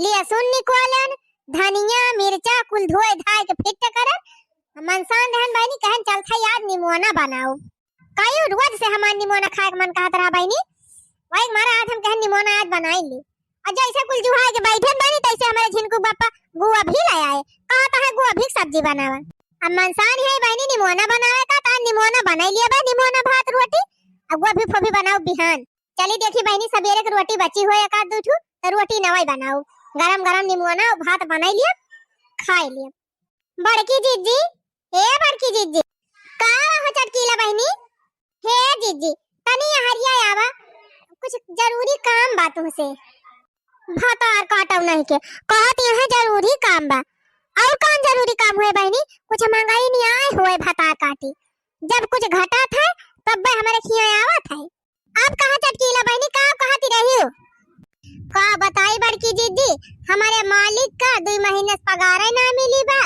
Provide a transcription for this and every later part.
लहसुन निकोलन, धनिया मिर्चा कुल धोए धाय के फिट करन मनसान रहन बहनी कहन चल था याद निमोना बनाओ कायो रोज से हमार निमोना खाए के मन कहत रहा बहनी वही मारा आज हम कहन निमोना आज बनाई ली और जैसे कुल जुहा के बैठे बहनी तैसे हमारे झिनकू बापा गुआ भी लाया है कहता है गुआ भी सब्जी बनावा अब मनसान है बहनी निमोना बनावे का ता निमोना बनाई लिया बा निमोना भात रोटी अब गुआ भी फोभी बनाओ बिहान चली देखी बहनी सवेरे के रोटी बची हो एक आध दू ठू तो रोटी नवाई बनाओ गरम गरम निमोना भात बनाई लिया खाई लिया बड़की जीजी हे बड़की जीजी का हो चटकीला बहनी हे जीजी तनी हरिया आवा कुछ जरूरी काम बा तुमसे भातार काटव नहीं के कहत यहां जरूरी काम बा और कौन जरूरी काम हुए बहनी कुछ महंगाई नहीं आए हुए भातार काटी जब कुछ घटा था तब हमारे खिया आवत है अब कहां चटकीला बहनी का कहती रही हो का बताई बड़की जीजी हमारे मालिक का 2 महीने से पगार ना मिली बा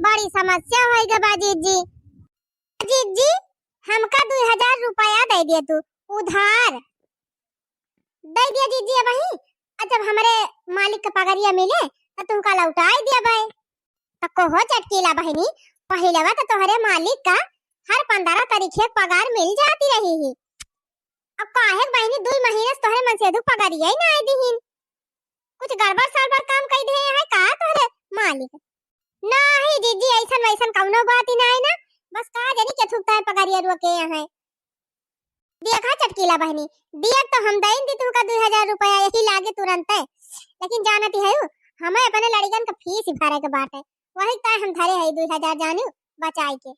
बड़ी समस्या होई बा जीजी जीजी हमका 2000 रुपया दे दिया तू उधार दे दिया जीजी अब वही जब हमारे मालिक का पगारिया मिले तो तुमका लौटाई दिया भाई तो कहो चटकीला बहनी पहले तो तुम्हारे मालिक का हर 15 तारीख पगार मिल जाती रही ही अब काहे बहनी 2 महीने से तुम्हारे मन से अधिक पगारिया ही ना आई दीहिन कुछ गड़बड़ सड़बड़ काम कई दे है का तुम्हारे मालिक नहीं जीजी ऐसन वैसन कौनो बात ही ना है ना बस का जानी के थुकता है पगारिया रुके है देखा चटकीला बहनी दिया तो हम दें दी तुमका 2000 रुपया यही लागे तुरंत है लेकिन जानती है हमें अपने लड़कन का फीस भरे के बात है वही तय हम धरे है 2000 जानू बचाई के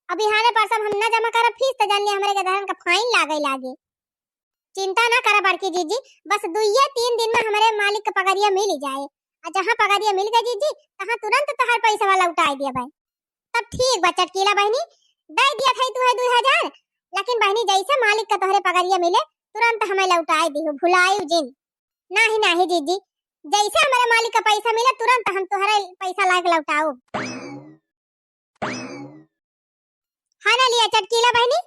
अभी हाने परसम हम ना जमा करब फीस तो जान ले हमरे के धरन का फाइन लागे चिंता ना करा बड़की जीजी बस 2-3 दिन में हमारे मालिक का पगारिया मिल जाए और जहां पगारिया मिल गई जीजी तहां तुरंत तोहर पैसा वाला उठाई दिया भाई तब ठीक बा चटकीला बहनी दे दिया था तू है 2000 लेकिन बहनी जैसे मालिक का तोहरे पगारिया मिले तुरंत हमें लौटाई दियो भुलायु जिन नहीं जीजी जैसे हमारे मालिक का पैसा मिले तुरंत हम तोहरे पैसा लाके लौटाओ हां ना लिया चटकीला बहनी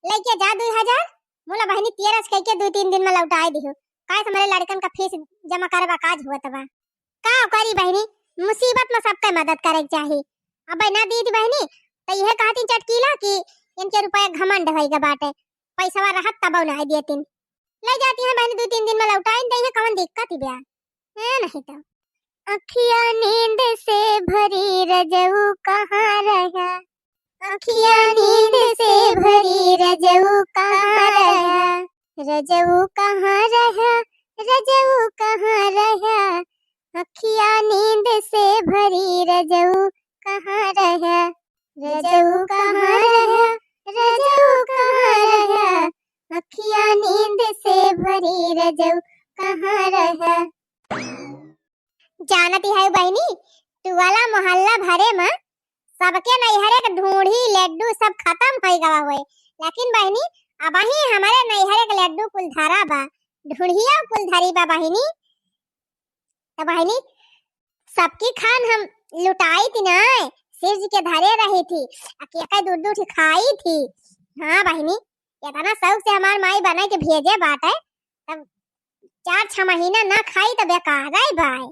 लेके जा 2000 मोला बहनी तेरस कह के 2-3 दिन में लौटाई दियो काहे हमारे लड़कन का फीस जमा करबा काज हुआ तबा का करी बहनी मुसीबत में सबके मदद करे चाहिए अब ना दी बहनी तो यह कहती चटकीला कि इनके रुपया घमंड होई के बाटे पैसा रहत तब ना दिए तीन ले जाती है बहनी 2-3 दिन में लौटाई दे है कौन दिक्कत ही बया है नहीं तो अखियां नींद से भरी रजऊ कहां रहा अखियां नींद से भरी रजऊ कहां रहा रजऊ कहां रहा रजऊ कहां रहा अखियां नींद से भरी रजऊ कहां रहा रजऊ कहां रहा रजऊ कहां रहा अखियां नींद से भरी रजऊ कहां रहा जानती है बहनी टुवाला मोहल्ला भरे में सबके नैहरे के ढूंढी लड्डू सब खत्म हो गवा हुए लेकिन बहनी अब ही हमारे नैहरे के लड्डू कुल धरा बा ढूंढिया कुल धरी बा बहनी तो बहनी सबकी खान हम लुटाई थी ना शिव जी के धरे रही थी अकेले दूध खाई थी हाँ बहनी इतना शौक से हमार माई बना के भेजे बात है तब 4-6 महीना ना खाई तो बेकार है भाई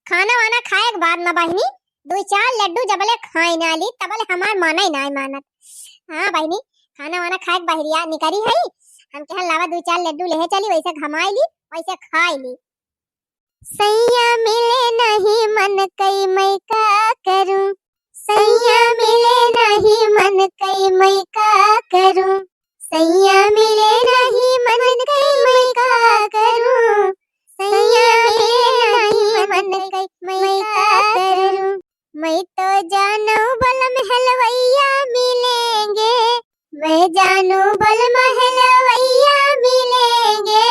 खाना वाना खाए के बाद ना बहनी 2-4 लड्डू जबले खाई ना ली तबले हमार माना ही ना मानत हाँ बहनी खाना वाना खाए के बहरिया निकरी है हम कहन लावा 2-4 लड्डू ले चली वैसे घमाई ली वैसे खाई ली सैया मिले नहीं मन कई मैं का करूं सैया मिले नहीं मन कई मैं का करूं सैया मिले नहीं मन कई मैं का करूं सैया मिले नहीं मन कई मैं का करूं मैं तो जानू बलम हलवैया मिलेंगे मैं जानू बलम हलवैया मिलेंगे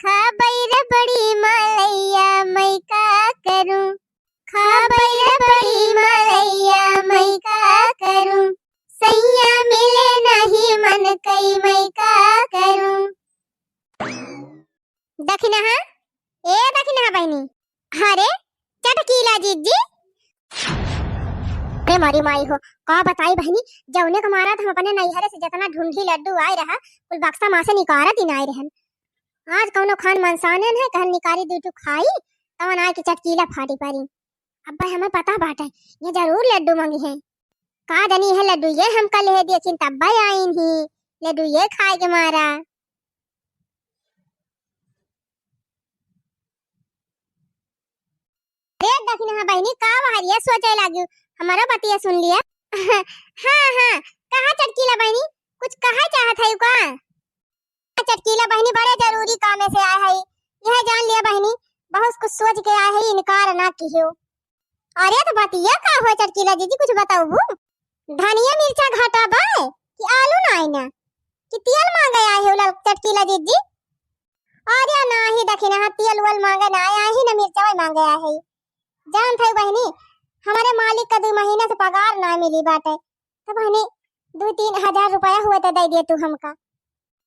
खाबैर बड़ी मलैया मैं का करूं खाबैर बड़ी मलैया मैं का करूं सैया मिले नहीं मन कई मैं का करूं दखिना ए दखिना बहनी अरे चटकीला जीजी अरे मारी माई हो का बताई बहनी जौने का मारा हम अपने नैहरे से जितना ढूंढी लड्डू आए रहा कुल बक्सा मां से निकारत ही नहीं रहन आज कौनो खान मनसानन है कहन निकारी दूटू खाई तवन आए के चटकीला फाटी पारी। अब भाई हमें पता बाटे ये जरूर लड्डू मांगी है। का जानी है लड्डू ये हम कल है देखिन तब भाई आइन ही लड्डू ये खाए के मारा। देख दखिन हां बहनी का बाहर ये सोचे लागी हमारा बतिया सुन लिया। हां हां कहा चटकीला बहनी कुछ कहा चाहत है का? चटकीला बहनी बड़े जरूरी काम से आए है यह जान लिया बहनी बहुत कुछ सोच के आए है इनकार ना कियो। अरे तो बात ये का हो चटकीला दीदी कुछ बताओ वो धनिया मिर्चा घाटा बा कि आलू ना आईना कि तेल मांगे आए हो चटकीला दीदी? अरे ना ही दखिना हां तेल वल मांगे ना आए ही ना मिर्चा वही मांगे आए है। जान थे बहनी हमारे मालिक का 2 महीने से पगार ना मिली बाटे तो बहनी 2-3 हजार रुपया हुए तो दे दिए तू हमका।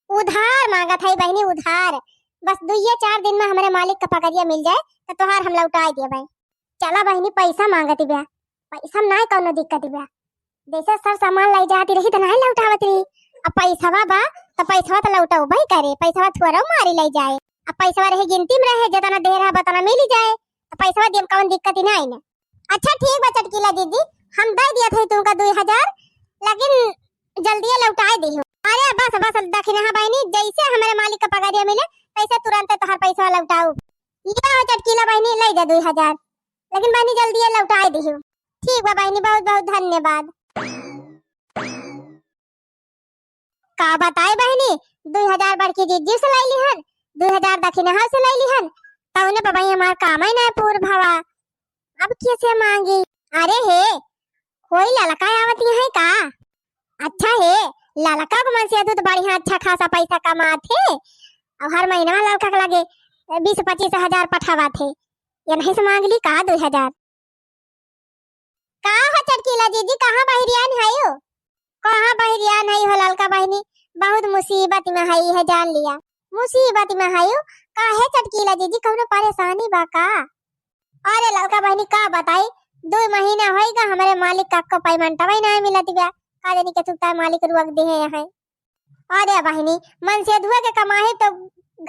उधार मांगा था बहनी उधार बस 2-4 दिन में हमारे मालिक का पगारिया मिल जाए तो तोहार हम लौटा दिए भाई। चला बहनी पैसा मांगती ब्या पैसा ना कौनो दिक्कत ब्या जैसे सर सामान लाई जाती रही तो नहीं लौटावत रही। अब पैसा बा तो पैसा तो लौटाऊ भाई करे पैसा थोड़ा मारी लाई जाए। अब पैसा रहे गिनती में रहे जितना दे रहा बतना मिल जाए तो पैसा देम कौन दिक्कत ही ना आई ना। अच्छा ठीक बा चटकीला दीदी हम दे दिया थे तुमका 2000 लेकिन जल्दी लौटा दी। अरे बस बस दखिना हां बहनी जैसे हमारे मालिक का पगारिया मिले पैसे तुरंत तोहर पैसा लौटाऊ। ये हो चटकीला बहनी ले जा 2000 लेकिन बहनी जल्दी लौटा दियो। ठीक बा बहनी बहुत बहुत धन्यवाद। का बताए बहनी 2000 बड़की जीजी से लाई लिहन 2000 दखिना हां से लाई लिहन तौने बाबा हमार काम ही ना पूर भवा अब कैसे मांगी। अरे हे कोई ललका आवती है का? अच्छा है ललका को मन से तो बढ़िया अच्छा खासा पैसा कमाथे और हर महीना ललका के लगे 20-25 हजार पठावा थे ये नहीं से मांग ली का 2000 का हो चटकीला दीदी कहां बहरियान है हो? कहां बहरियान है हो ललका बहनी बहुत मुसीबत में है जान लिया मुसीबत में है हो। काहे चटकीला दीदी कौनो परेशानी बा का? अरे ललका बहनी का बताई 2 महीना होएगा हमारे मालिक का पेमेंट वही नहीं मिलत बा काजनी के चुकता मालिक रुक दे है यहाँ। अरे बहनी मन से धुआ के कमाए तो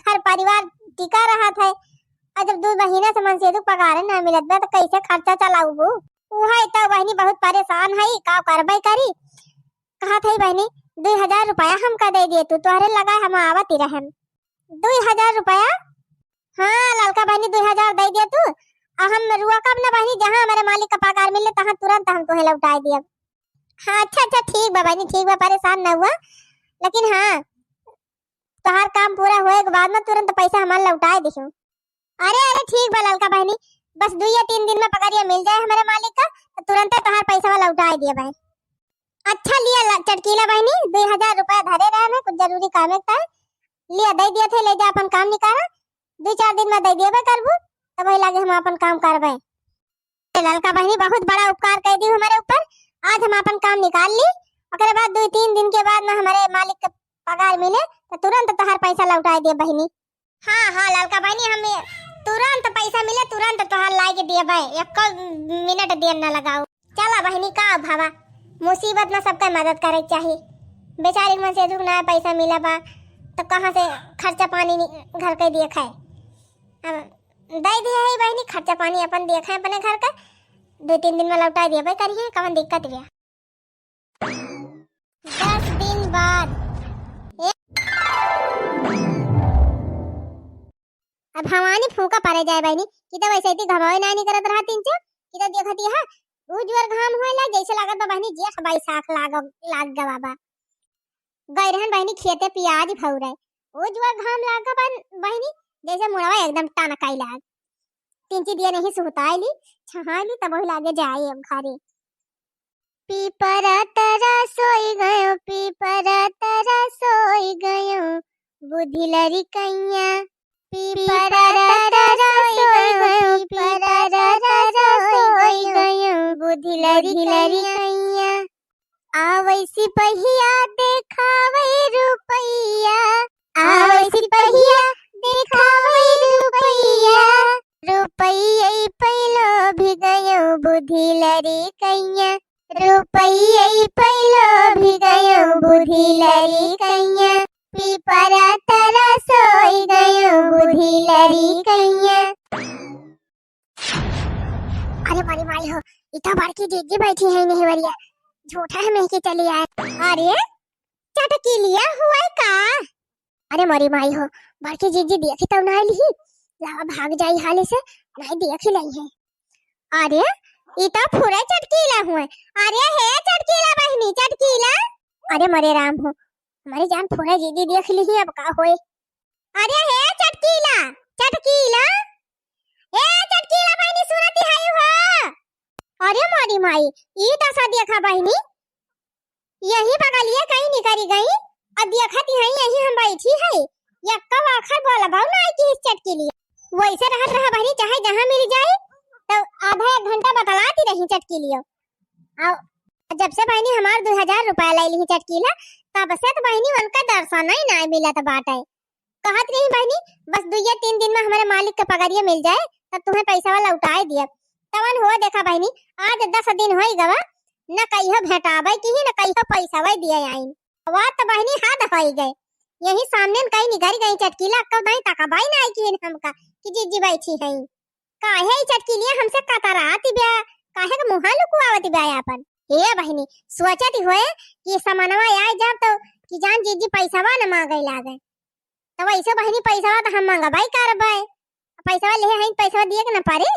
घर परिवार टिका रहा था और जब 2 महीने से मन से पगार ना मिलत बा तो कैसे खर्चा चलाऊ वो उहा तो बहनी बहुत परेशान है का करबे करी। कहा था बहनी 2000 रुपया हमका दे दिए तू तोहरे लगा हम आवत ही रहम 2000 रुपया। हाँ ललका बहनी 2000 दे दिए तू और हम रुआ कब ना बहनी जहाँ हमारे मालिक का पगार मिले तहाँ तुरंत हम तोहे लौटा दिए। हाँ अच्छा ठीक बा बहनी ठीक बा परेशान ना हुआ लेकिन हाँ तोहार काम पूरा होए के बाद में तुरंत पैसा हमारे लौटा दियो। अरे अरे ठीक बा ललका बहनी बस 2-3 दिन में पगारिया मिल जाए हमारे मालिक का तो तुरंत तोहार पैसा लौटा दिए भाई। अच्छा लिया चटकीला बहनी 2000 रुपया धरे रहे में कुछ जरूरी काम है लिया दे दिया थे ले जा अपन काम निकाला 2-4 दिन में दे दिए करबू तब वही लगे हम अपन काम करबे। ललका बहनी बहुत बड़ा उपकार कर दी हमारे ऊपर आज हम अपन काम निकाल ली ओकरे बाद 2-3 दिन के बाद में हमारे मालिक का पगार मिले तो तुरंत तोहार पैसा लौटा दिए बहनी। हाँ हाँ ललका बहनी हमें तुरंत पैसा मिले तुरंत तोहार लाई के दिए भाई 1 मिनट देर ना लगाओ। चला बहनी का भावा मुसीबत में सबका मदद करे चाहिए बेचारी मन से दुख ना पैसा मिला बा तो कहाँ से खर्चा पानी घर के दिए खाए दे दिए है बहनी खर्चा पानी अपन दिए खाए अपने घर का 2-3 दिन में लौटा दिए भाई करिए कौन दिक्कत गया। 10 दिन बाद अब भवानी फूका पड़े जाए बहनी कि तो वैसे ही घमावे नहीं करत रहा 3 कि तो देखती है उजवर घाम होएला जैसे लागत बहनी जेठ बैसाख लाग गवाबा गई रहन बहनी खेते प्याज भौरे उजवर घाम लाग बहनी जैसे मुड़वा एकदम टनकाई लाग 3 दिया नहीं सुताईली छहाली तब वही लागे जाए अब घरे। पीपरा तरा सोई गयो बुद्धि लरी कैया पीपरा तरा सोई गयो बुद्धि लरी कैया आवैसी पहिया देखावे रुपैया आवैसी पहिया देखावे रुपैया रुपैया पैलो भी गयो बुद्धि लरी कैया रुपैया पैलो भी गयो बुद्धि लरी कैया पीपरा तरा सोई गयो इतना बड़की जीजी बैठी है नेहवरिया, झूठा है मैं के चली आए। अरे चटकी लिया हुआ है का? अरे मरी माई हो, बड़की जीजी देखी तो ना ली, लावा भाग जाई हाले से, नहीं देखी लाई है। अरे इतना पूरा चटकीला हुआ। अरे है चटकीला बहनी, चटकीला। अरे मरे राम हो, हमारी जान पूरा जीजी देख ली है, अब का होए। अरे है चटकीला, चटकीला, ए चटकीला बहनी सुनती है हो। अरे मारी माई, ई दशा देखा बहनी, यही बगलिए कहीं निकली गई, अब देखती है यही हम बैठी है, यक्का आखर बोला भाव ना कि इस चटकीली वैसे रहत रहा बहनी, चाहे जहां मिल जाए तो आधा एक घंटा बतलाती रही चटकीलियो। जब से बहनी हमार 2000 रुपया ले ली चटकीला, तब से तो बहनी उनका दर्शन ही नहीं मिलत बाटे। कहत रही बहनी बस 2-3 दिन में हमारे मालिक के पगारिया मिल जाए तब तुम्हें पैसा वाला उठाए दिया। तवन हुआ देखा बहनी, आज 10 दिन हो गवा, न कहियो भेटावे की न कहियो पैसा वे दिए आई। बात तो बहनी हाथ हो गए, यही सामने कहीं निगरी गई चटकीला, कब नहीं तका भाई ना आई कि हमका कि जीजी बैठी है। काहे चटकीलिया हमसे कतराती बे, काहे के मुंह लुकुआवती बे अपन। ए बहनी सोचती होए कि सामानवा आए जब तो कि जान जीजी पैसावा न मांगे लागे, तो वैसे बहनी पैसावा तो हम मांगबाई करबे, पैसावा ले है पैसावा दिए के न पारे।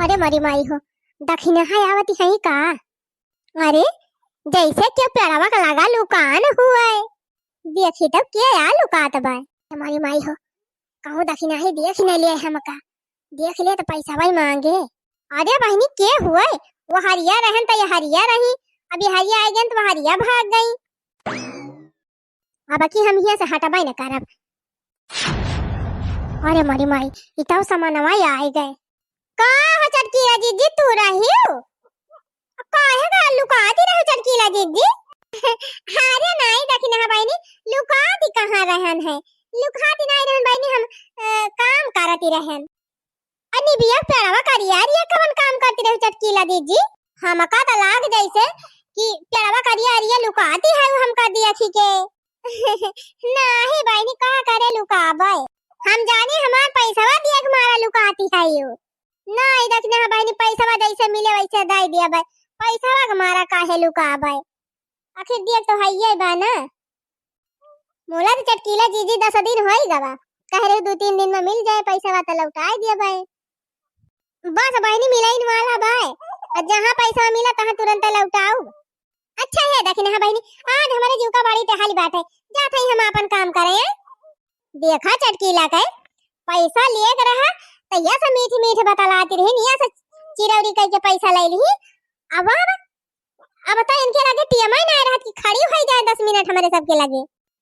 अरे मरी माई हो, दक्षिणा है आवती है का? अरे जैसे क्यों पेड़ावा का लगा लुकान हुआ है, देखी तब क्या यार लुकात बा। हमारी माई हो, कहूँ दक्षिणा ही देख न लिया हमका, देख ले तो पैसा भाई मांगे। अरे बहनी के हुए, वो हरिया रहन तो ये हरिया रही, अभी हरिया आ गई तो वो हरिया भाग गई, अब की हम यहाँ से हटबाई न करब। अरे मरी माई, इतना सामानवा आ गए का? चटकीला जीजी तू रही हो, काहे का लुकाती रहो चटकीला जीजी? अरे नहीं दक्षिणा बहनी, लुकाती कहाँ रहन है, लुकाती नहीं रहन बहनी, हम काम करती रहन। अनि बिया पेड़वा करिया रिया कवन काम करती रहो चटकीला जीजी? हमका तो लाग जैसे कि पेड़वा करिया रिया लुकाती है हमका दिया थी के। नहीं बहनी का करे लुकाबे, हम जाने हमार पैसावा दिया के मारा लुकाती है यो। नहीं दक्षिणा बहनी पैसावा जैसे मिले वैसे दे दिया भाई, पैसावा के मारा काहे लुकाबे, आखिर दिया तो है ये बा ना। मोला तो चटकीला जीजी 10 दिन हो ही गवा, कह रहे 2-3 दिन में मिल जाए पैसावा तो लौटाए दिया भाई। बस बहनी मिलाइन वाला भाई, और जहाँ पैसा मिला तहाँ तुरंत लौटाऊ। अच्छा है दक्षिणा बहनी, आज हमारे जीव का बड़ी टहाली बात है, जाते ही हम अपन काम करें। देखा चटकीला के पैसा लिए रहा तो यह से मीठी मीठी बतलाती रही, निया से चिरौरी कह के पैसा ले ली। अब तो इनके लगे टीएमआई ना रहा कि खड़ी हो जाए 10 मिनट हमारे सबके लगे,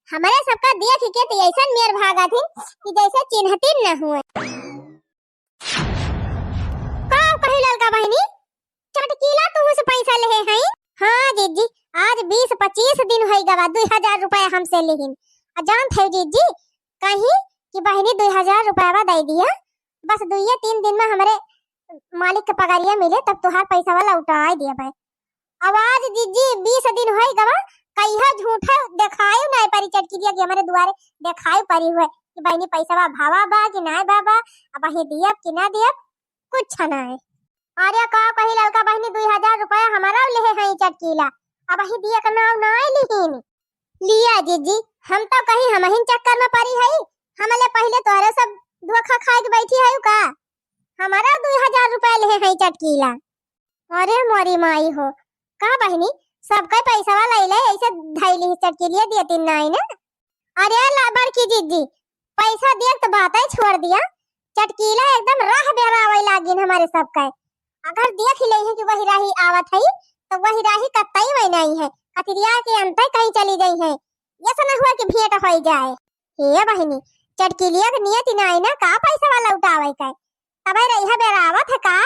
हमारे सबका देख के तो ऐसा मेर भागा थी कि जैसे चिन्हती न हुए। का कही ललका बहनी, चटकीला तू से पैसा ले हैं? हाँ जीजी, आज 20-25 दिन हो गवा 2000 रुपया हमसे लेहिन। जान थे जीजी कहीं कि बहनी 2000 रुपया दे दिया, बस 2-3 दिन में हमारे मालिक के पगारिया मिले तब तुहार पैसा वाला उठाए दिया भाई। आवाज जीजी 20 दिन हो गवा, कहिया झूठा देखायो नहीं परी चटकीलिया कि हमारे दुआरे देखायो परी हुए कि बहनी पैसावा भावा बा कि नहीं बाबा, अब ही दियब कि ना दियब कुछ नहीं। अरे का कही ललका बहनी 2000 रुपया हमारा ले है चटकीला, अब ही दिया का नाव नहीं लिहिन लिया जीजी, हम तो कहीं हम ही चक्कर में पड़ी है, हमले पहले तोरे सब धोखा खा के बैठी है का? हमारा 2000 रुपया ले है चटकीला। अरे मोरी माई हो, का बहनी सबका पैसा वाला ले ऐसे धैली चटकीलिया देती नहीं ना। अरे लाबर की जीजी पैसा देख तो बात ही छोड़ दिया, चटकीला एकदम राह बेरावे लागिन हमारे सबका। अगर देख ले है कि वही राही आवत है तो वही राही कतई वही नहीं है, कतरिया के अंत कहीं चली गई है, ये ना हुआ कि भेंट हो जाए। हे बहनी चटकीलिया के नियत नहीं ना का पैसा वाला उठावे का, तबे रही बेरावत है का?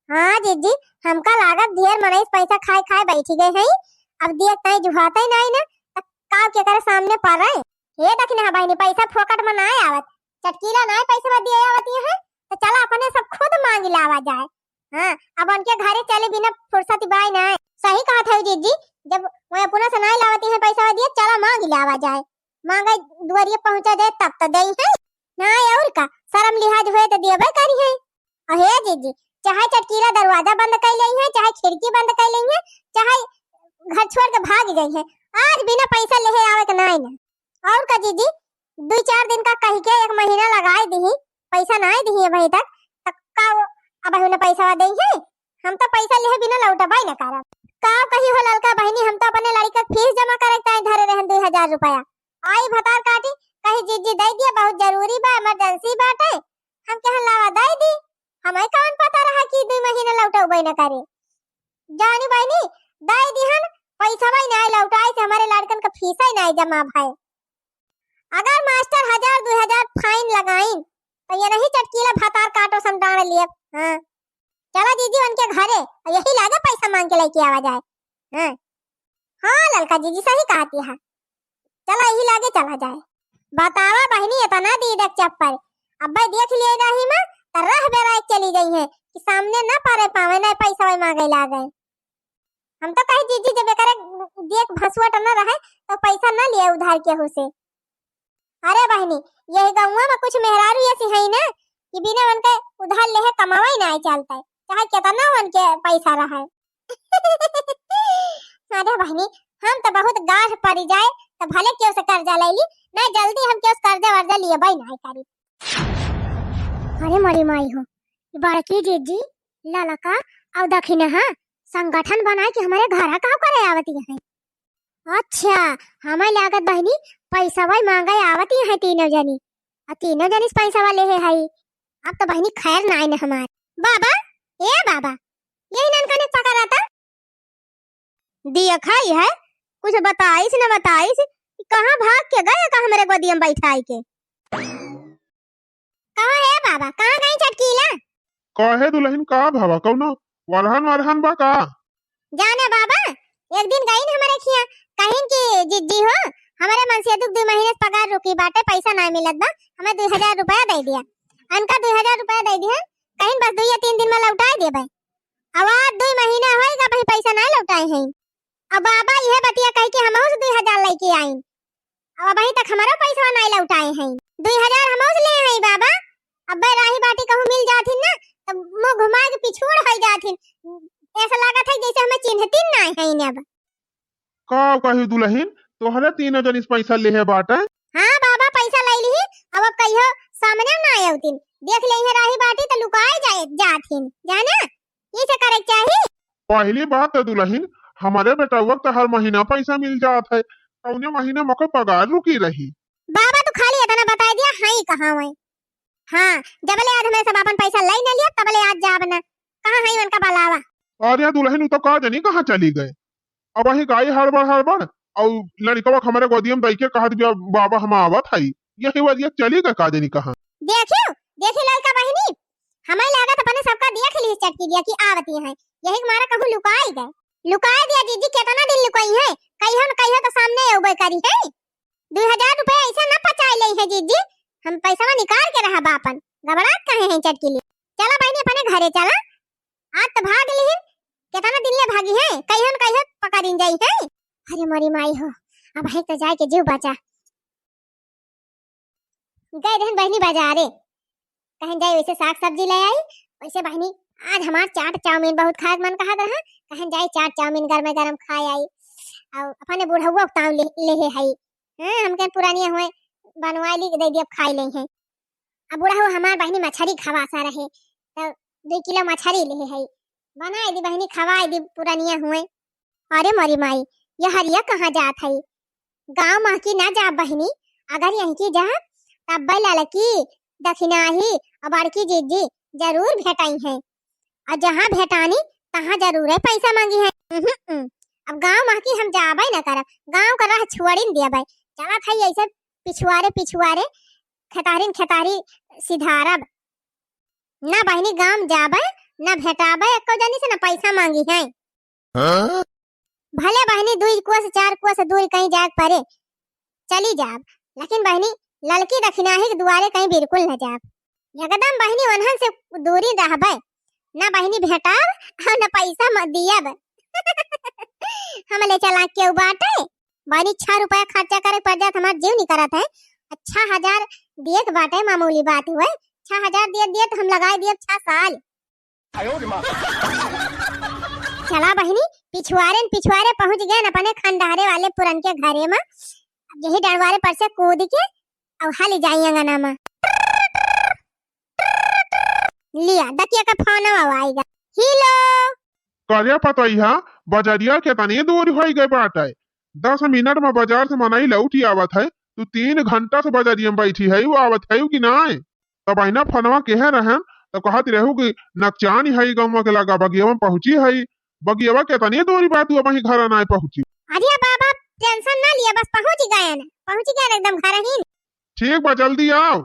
हाँ जीजी, हमका लागत ढेर मनीष पैसा खाए खाए बैठी गए हैं, अब देखते हैं जुहाते ही नहीं ना तो का के करे सामने पड़ रहे। हे दक्षिणा बहनी पैसा फोकट में नहीं आवत, चटकीला नहीं पैसा दिए आवती है तो चला अपने सब खुद मांग लावा जाए। हाँ अब उनके घरे चले बिना फुर्सत बाई नहीं, सही कहा था जीजी, जब वो अपना से नहीं लावती है पैसा दिए चला मांग लावा जाए, मांगे दुआरिया पहुंचा जाए तब तो दई है ना, और का शर्म लिहाज हुए तो दिए करी है। अहे जीजी, चाहे चटकीला दरवाजा बंद कर ली है, चाहे खिड़की बंद कर ली है, चाहे घर छोड़ के भाग गई है, आज बिना पैसा ले आवे के नहीं ना। और का जीजी, 2-4 दिन का कह के 1 महीना लगाए दी, पैसा नहीं दी है भाई तक का अब उन्हें पैसा दे है। हम तो पैसा ले बिना लौटबाई ना करब का कही हो ललका बहनी, हम तो अपने लड़का फीस जमा करे ताई धरे रहन 2000 रुपया आई भतार काटी कही जीजी दे दिया, बहुत जरूरी बा, इमरजेंसी बाटे, हम कह लावा दे दी। हमें कौन पता रहा कि 2 महीना लौटौबे न करे। जानी बहनी दे दिहन, पैसा वही नहीं लौटाई से हमारे लड़कन का फीस ही नहीं जमा भाई। अगर मास्टर 1000-2000 फाइन लगाइन तो ये नहीं चटकीला भतार काटो समझाने लिए। हां चला दीदी उनके घरे, यही लागे पैसा मांग के लेके आवा जाए। हां हां ललका जीजी सही कहती है, चला यही लागे चला जाए। बतावा बहनी इतना दी देख चप्पल, अब्बे देख लिए रही मैं तरह बेरा चली गई है कि सामने ना पारे पावे ना पैसा वही मांगे ला गए। हम तो कही जीजी जब करे देख भसुआ न रहे तो पैसा ना लिए उधार के हो से। अरे बहनी यही गाँव में कुछ मेहरारू ऐसी है ना कि बिना उनके उधार ले कमावा ही नहीं चलता है, चाहे कितना उनके पैसा रहे। अरे बहनी हम तो बहुत गाढ़ पड़ जाए तो भले क्यों से कर्जा ले ली, नहीं जल्दी हम क्यों कर्जा वर्जा लिए भाई नहीं करी। अरे मरी माई हो बड़की जीजी ललका और दक्षिण हाँ संगठन बनाए कि हमारे घर का करे आवती है। अच्छा हमें लागत बहनी पैसा वही मांगे आवती है तीनों जनी, और तीनों जनी पैसा वाले है। अब तो बहनी खैर नहीं न हमारे बाबा, ए बाबा यही ननका ने पकड़ा था दिया खाई है, कुछ बताइस न बताइस, कहाँ भाग के गए, कहाँ मेरे गोदी में बैठाई के। कहाँ है बाबा, कहाँ गई चटकीला? काहे दुल्हन का भावा कौनो वरहन बा का? जाने बाबा एक दिन गई हमारे खिया कहीं की जिद्दी हो, हमारे मनसिया 2 महीने से पगार रुकी बाटे, पैसा नहीं मिलत बा, हमें 2000 रुपया दे दिया, अनका 2000 रुपया दे दिया, कहीं बस 2 या 3 दिन में लौटा देबे। अब 2 महीना होएगा भाई पैसा नहीं लौटाए हैं। अब बाबा यह बतिया कह के हमहु से 2000 लेके आई, अब अभी तक हमारा पैसा नहीं लौटाए हैं। 2000 हमहु से ले आई बाबा, अब राही बाटी कहूं मिल जाथिन ना तब मुंह घुमा के पिछोड़ हो जाथिन, ऐसा लागत है जैसे हमें चिन्हतिन नहीं है ने। अब का कही दुल्हन तोहरे तीनों जनिस पैसा लेहे बाटे? हां बाबा पैसा ले ली, अब कहियो सामने ना आउतिन, देख ले राही बाटी तो लुकाए जाए जाथिन, जाना ये से करे चाहिए। पहली बात है दुल्हन हमारे बेटा वक्त हर महीना पैसा मिल जात है, कौने महीने मको पगार रुकी रही। बाबा तो खाली इतना बता दिया हाई कहां है। हां जबले आज हमें सब अपन पैसा ले न लिया तबले आज जाब ना, कहां है उनका बलावा। और या दुल्हन तो का जनी कहां चली गए, अब वही गाय हड़बड़ और लड़कवा हमारे गोदी में बैठ के कहत बिया बाबा हम आवत हई, यही वजह चली गए का जनी कहां। देखियो लड़का बहनी हमें लागत अपने सबका देख ली चटकी दिया कि आवती है, यही मारा कहूं लुकाई दिया जीजी, कितना दिन लुकाई है, कहियो तो सामने उबे करी है। 2000 रुपया ऐसा ना पचाई ले है जीजी, हम पैसा निकाल के रहा बापन, घबरात कहे हैं चटकी ली। चला बहनी अपने घरे चला, आज तो भाग ली, कितना दिन ले भागी है, कहियो पकड़िन जाई है। अरे मरी माई हो अब है तो जाए के जीव बचा। गए रहन बहनी बाजारे, कहीं जाए वैसे साग सब्जी ले आई, वैसे बहनी आज हमार चाट चाउमीन बहुत खाए मन कहा रहा, कहीं जाए चाट चाउमीन गरम गरम खाए आई, और अपने बुढ़वा ताव ले है। हां हमके पुरानी हुए बनवाई दे दिया खाई ले हैं। अब बुढ़ा हमार बहनी मछली खवासा रहे तो 2 किलो मछली ले है, बनाई दी बहनी खवाई दी पुरानिया हुए। अरे मरी माई ये हरिया कहाँ जात है, गांव में की ना जा बहनी, अगर यहीं की जा तब बैला की दक्षिणाही और बड़की जीजी जरूर भेटाई है, और जहाँ भेटानी तहाँ जरूर है पैसा मांगी है। अब गांव में की हम जाबे न करब, गांव का राह छुड़िन देबे, चला था ऐसे पिछुआरे खेतारी सिधारब ना बहनी, गांव जाबे ना भेटाबे एको जनी से ना पैसा मांगी है। भले बहनी 2 कोस 4 कोस दूर कहीं जाग परे चली जाब, लेकिन बहनी ललकी दक्षिणाही के दुआरे कहीं बिल्कुल न जाब, एकदम बहनी वनहन से दूरी रहबे, ना बहनी भेटाब और ना पैसा मत दियब। हम ले चला के बाटे बहनी 6 रुपया खर्चा करे पड़ जात, हमार जीव नहीं करत है, अच्छा 1000 दिए के बाटे मामूली बात हुए, 6,000 दिए तो हम लगाए दिए 6 साल। चला बहनी पिछुआरे पहुंच गए न अपने खंडहरे वाले पुरन के घरे में। यही डरवारे पर से कूद के अब हाली जाई अंगना में। लिया दकिया का फोन आएगा। हेलो कार्या पतैया बजरिया के तनी दूर हो गए बाटे। 10 मिनट में बाजार से मनाई लौटी आवत है। तू 3 घंटा से बजरिया में बैठी है, वो आवत है कि ना? तब अना फनवा कह रहे तो कहती रहू कि नकचानी है गौवा के लगा बगियावा में पहुंची है। बगियावा के तनी दूरी बात तू वही घर ना पहुंची। अरे बाबा टेंशन ना लिया, बस पहुंच गए एकदम घर ही। ठीक बा जल्दी आओ।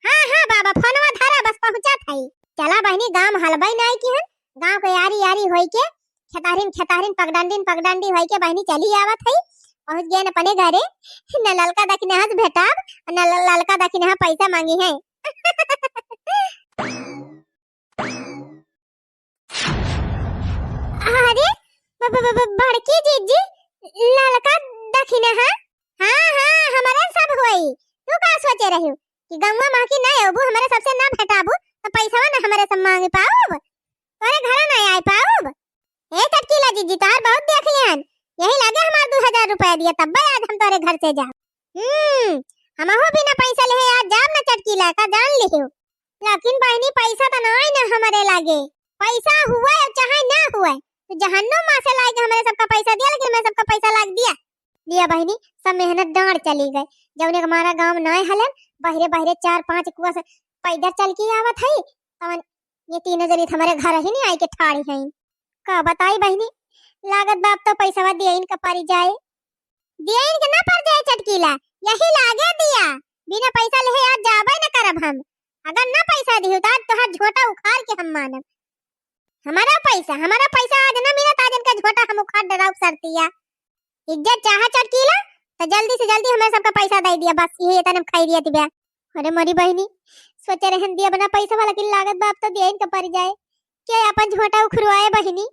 हाँ बाबा फोनवा धरा बस पहुंचा था। चला बहनी गांव हलबाई नाई की हन। गांव को यारी होई के खेतारिन पगडंडी होई के बहनी चली आवत है। पहुंच गए न अपने घरे। न ललका दखिने हंस भेटाब न ललका दखिने पैसा मांगी है। अरे बड़की जीजी ललका दखिने है। हाँ हमारे सब होई। तू का सोचे रही कि गंगा मां की नहीं होबू हमारे सबसे ना भेटाबू तो पैसा ना हमारे सब मांगे पाऊब, तोरे घर ना आए पाऊब। ए चटकीला जीजी तोहर बहुत देख लियन, यही लगे हमार 2000 रुपया दिया तब आज हम तोरे घर से जा। हमहु बिना पैसा ले आज जाब ना चटकीला का जान लियो। लेकिन बहनी पैसा तो नहीं ना हमारे लागे। पैसा हुआ चाहे ना हुआ तो जहन्नुम मां से लागे हमारे सबका पैसा दिया, लेकिन मैं सबका पैसा लाग दिया बहनी। सब मेहनत डांड चली गई। जौने हमारा गांव नहीं हलन बहरे 4-5 कुआ से पैदल चल के आवत है। तवन ये तीनों जनी हमारे घर ही नहीं आई के ठाड़ी हैं। का बताई बहनी लागत बाप तो पैसा दिया इनका परी जाए, दिया इनके ना पर जाए चटकीला, यही लागे दिया। बिना पैसा ले आज जाबे न करब हम। अगर ना पैसा दियो तो आज तोहर झोटा उखाड़ के हम मानब। हमारा पैसा आज ना मिलत, आज इनका झोटा हम उखाड़ डराव सरतिया। इज्जत चाह चटकीला तो जल्दी से जल्दी हमें सबका पैसा दे दिया, बस यही तने खाई दिया तिबा। अरे मरी बहनी सोचे रहन दिया बना पैसा वाला की लागत बाप तो दिया इनका पर जाए, क्या अपन झोटा उखरवाए बहनी।